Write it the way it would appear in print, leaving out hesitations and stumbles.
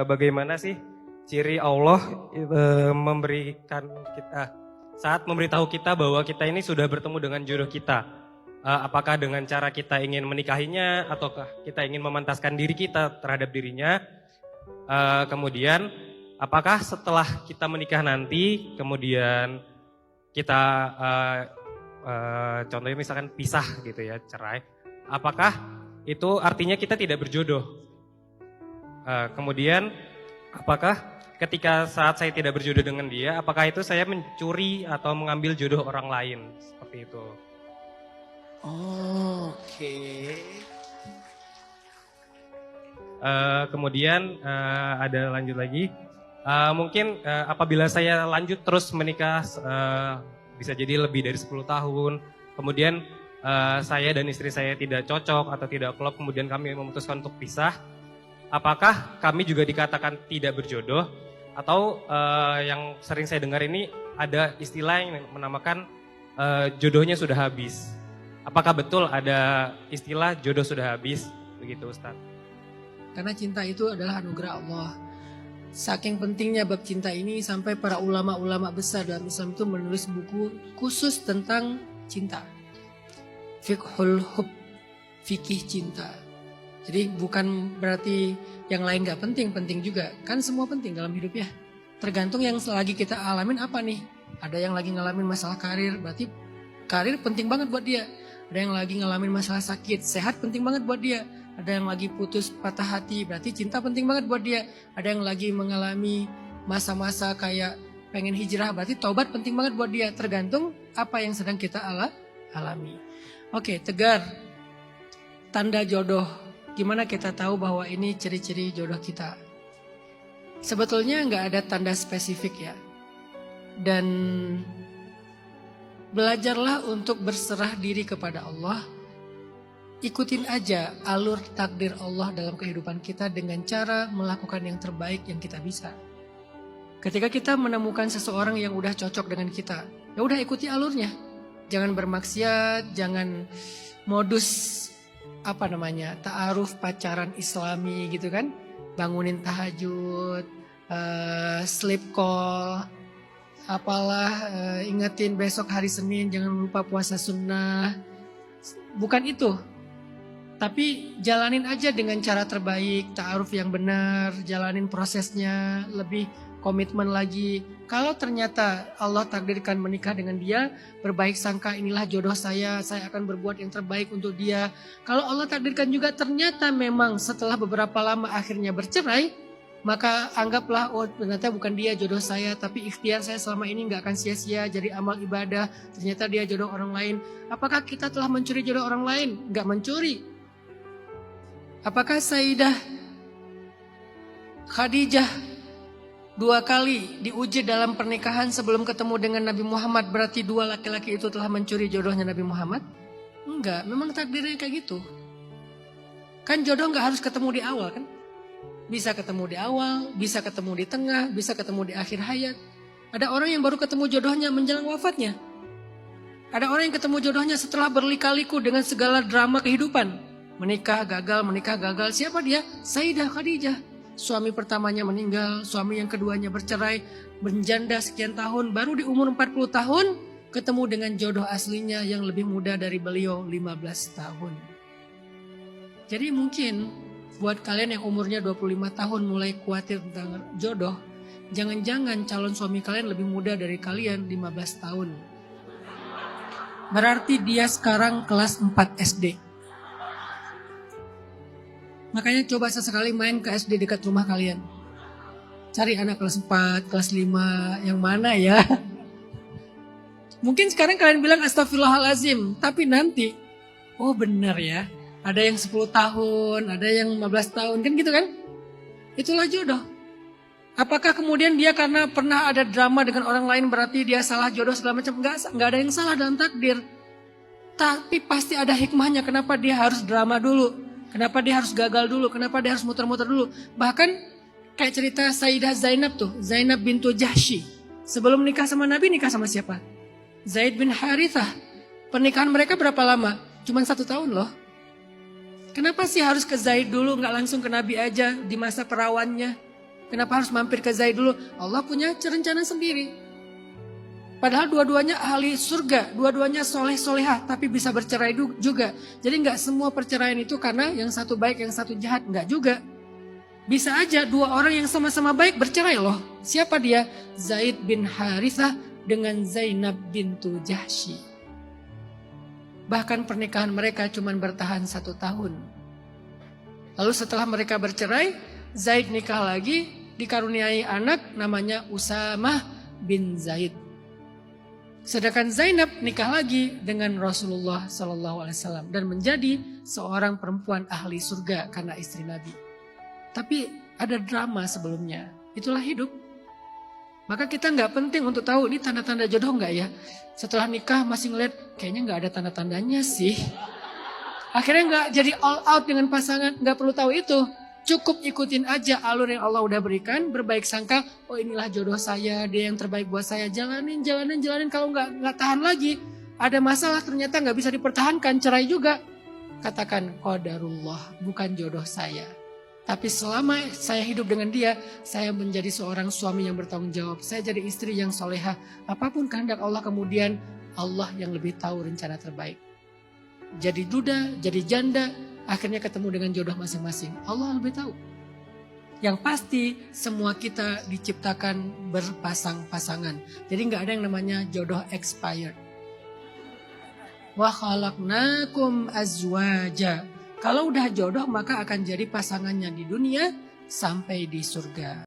bagaimana sih ciri Allah memberikan kita saat memberitahu kita bahwa kita ini sudah bertemu dengan jodoh kita. Apakah dengan cara kita ingin menikahinya ataukah kita ingin memantaskan diri kita terhadap dirinya? Kemudian apakah setelah kita menikah nanti kemudian kita contohnya misalkan pisah gitu ya, cerai. Apakah itu artinya kita tidak berjodoh? Kemudian apakah ketika saat saya tidak berjodoh dengan dia, apakah itu saya mencuri atau mengambil jodoh orang lain? Seperti itu. Oke. Kemudian ada lanjut lagi. Mungkin apabila saya lanjut terus menikah bisa jadi lebih dari 10 tahun. Kemudian saya dan istri saya tidak cocok atau tidak klop, kemudian kami memutuskan untuk pisah. Apakah kami juga dikatakan tidak berjodoh? Atau yang sering saya dengar ini ada istilah yang menamakan jodohnya sudah habis. Apakah betul ada istilah jodoh sudah habis? Begitu Ustaz. Karena cinta itu adalah anugerah Allah. Saking pentingnya bab cinta ini sampai para ulama-ulama besar dalam Islam itu menulis buku khusus tentang cinta. Fiqhul Hub, fikih cinta. Jadi bukan berarti yang lain gak penting, penting juga. Kan semua penting dalam hidup ya. Tergantung yang lagi kita alamin apa nih. Ada yang lagi ngalamin masalah karir, berarti karir penting banget buat dia. Ada yang lagi ngalamin masalah sakit, sehat penting banget buat dia. Ada yang lagi putus patah hati, berarti cinta penting banget buat dia. Ada yang lagi mengalami masa-masa kayak pengen hijrah, berarti taubat penting banget buat dia. Tergantung apa yang sedang kita alami. Oke, Tegar. Tanda jodoh. Gimana kita tahu bahwa ini ciri-ciri jodoh kita? Sebetulnya nggak ada tanda spesifik ya. Dan belajarlah untuk berserah diri kepada Allah. Ikutin aja alur takdir Allah dalam kehidupan kita dengan cara melakukan yang terbaik yang kita bisa. Ketika kita menemukan seseorang yang udah cocok dengan kita, ya udah ikuti alurnya. Jangan bermaksiat, jangan modus ta'aruf pacaran Islami gitu kan. Bangunin tahajud, sleep call, ingetin besok hari Senin jangan lupa puasa sunnah. Bukan itu. Tapi jalanin aja dengan cara terbaik, ta'aruf yang benar, jalanin prosesnya, lebih komitmen lagi. Kalau ternyata Allah takdirkan menikah dengan dia, berbaik sangka inilah jodoh saya akan berbuat yang terbaik untuk dia. Kalau Allah takdirkan juga ternyata memang setelah beberapa lama akhirnya bercerai, maka anggaplah ternyata bukan dia jodoh saya, tapi ikhtiar saya selama ini gak akan sia-sia jadi amal ibadah. Ternyata dia jodoh orang lain. Apakah kita telah mencuri jodoh orang lain? Gak mencuri. Apakah Sayyidah Khadijah 2 kali diuji dalam pernikahan sebelum ketemu dengan Nabi Muhammad, berarti 2 laki-laki itu telah mencuri jodohnya Nabi Muhammad? Enggak, memang takdirnya kayak gitu. Kan jodoh gak harus ketemu di awal kan? Bisa ketemu di awal, bisa ketemu di tengah, bisa ketemu di akhir hayat. Ada orang yang baru ketemu jodohnya menjelang wafatnya. Ada orang yang ketemu jodohnya setelah berlika-liku dengan segala drama kehidupan. Menikah gagal. Siapa dia? Sayyidah Khadijah. Suami pertamanya meninggal, suami yang keduanya bercerai, menjanda sekian tahun, baru di umur 40 tahun ketemu dengan jodoh aslinya yang lebih muda dari beliau 15 tahun. Jadi mungkin buat kalian yang umurnya 25 tahun mulai khawatir tentang jodoh, jangan-jangan calon suami kalian lebih muda dari kalian 15 tahun. Berarti dia sekarang kelas 4 SD. Makanya coba sesekali main ke SD dekat rumah kalian. Cari anak kelas 4, kelas 5, yang mana ya? Mungkin sekarang kalian bilang astagfirullahalazim, tapi nanti, oh benar ya, ada yang 10 tahun, ada yang 15 tahun, kan gitu kan? Itulah jodoh. Apakah kemudian dia karena pernah ada drama dengan orang lain berarti dia salah jodoh segala macam? Enggak ada yang salah dalam takdir. Tapi pasti ada hikmahnya kenapa dia harus drama dulu. Kenapa dia harus gagal dulu? Kenapa dia harus muter-muter dulu? Bahkan kayak cerita Sayyidah Zainab tuh. Zainab bintu Jahsy. Sebelum nikah sama Nabi nikah sama siapa? Zaid bin Harithah. Pernikahan mereka berapa lama? Cuma 1 tahun loh. Kenapa sih harus ke Zaid dulu, nggak langsung ke Nabi aja di masa perawannya? Kenapa harus mampir ke Zaid dulu? Allah punya rencana sendiri. Padahal dua-duanya ahli surga, dua-duanya soleh-solehah, tapi bisa bercerai juga. Jadi nggak semua perceraian itu karena yang satu baik, yang satu jahat, nggak juga. Bisa aja dua orang yang sama-sama baik bercerai loh. Siapa dia? Zaid bin Harithah dengan Zainab bintu Jahsy. Bahkan pernikahan mereka cuma bertahan 1 tahun. Lalu setelah mereka bercerai, Zaid nikah lagi, dikaruniai anak namanya Usamah bin Zaid. Sedangkan Zainab nikah lagi dengan Rasulullah SAW dan menjadi seorang perempuan ahli surga karena istri Nabi. Tapi ada drama sebelumnya, itulah hidup. Maka kita nggak penting untuk tahu ini tanda-tanda jodoh nggak ya. Setelah nikah masih ngeliat kayaknya nggak ada tanda-tandanya sih. Akhirnya nggak jadi all out dengan pasangan, nggak perlu tahu itu. Cukup ikutin aja alur yang Allah udah berikan, berbaik sangka. Oh inilah jodoh saya, dia yang terbaik buat saya. Jalanin. Kalau nggak tahan lagi, ada masalah ternyata nggak bisa dipertahankan, cerai juga. Katakan qadarullah, bukan jodoh saya. Tapi selama saya hidup dengan dia, saya menjadi seorang suami yang bertanggung jawab. Saya jadi istri yang solehah. Apapun kehendak Allah kemudian, Allah yang lebih tahu rencana terbaik. Jadi duda, jadi janda, akhirnya ketemu dengan jodoh masing-masing. Allah lebih tahu. Yang pasti semua kita diciptakan berpasang-pasangan. Jadi nggak ada yang namanya jodoh expired. Wa khalaqnakum azwaja. Kalau udah jodoh maka akan jadi pasangannya di dunia sampai di surga.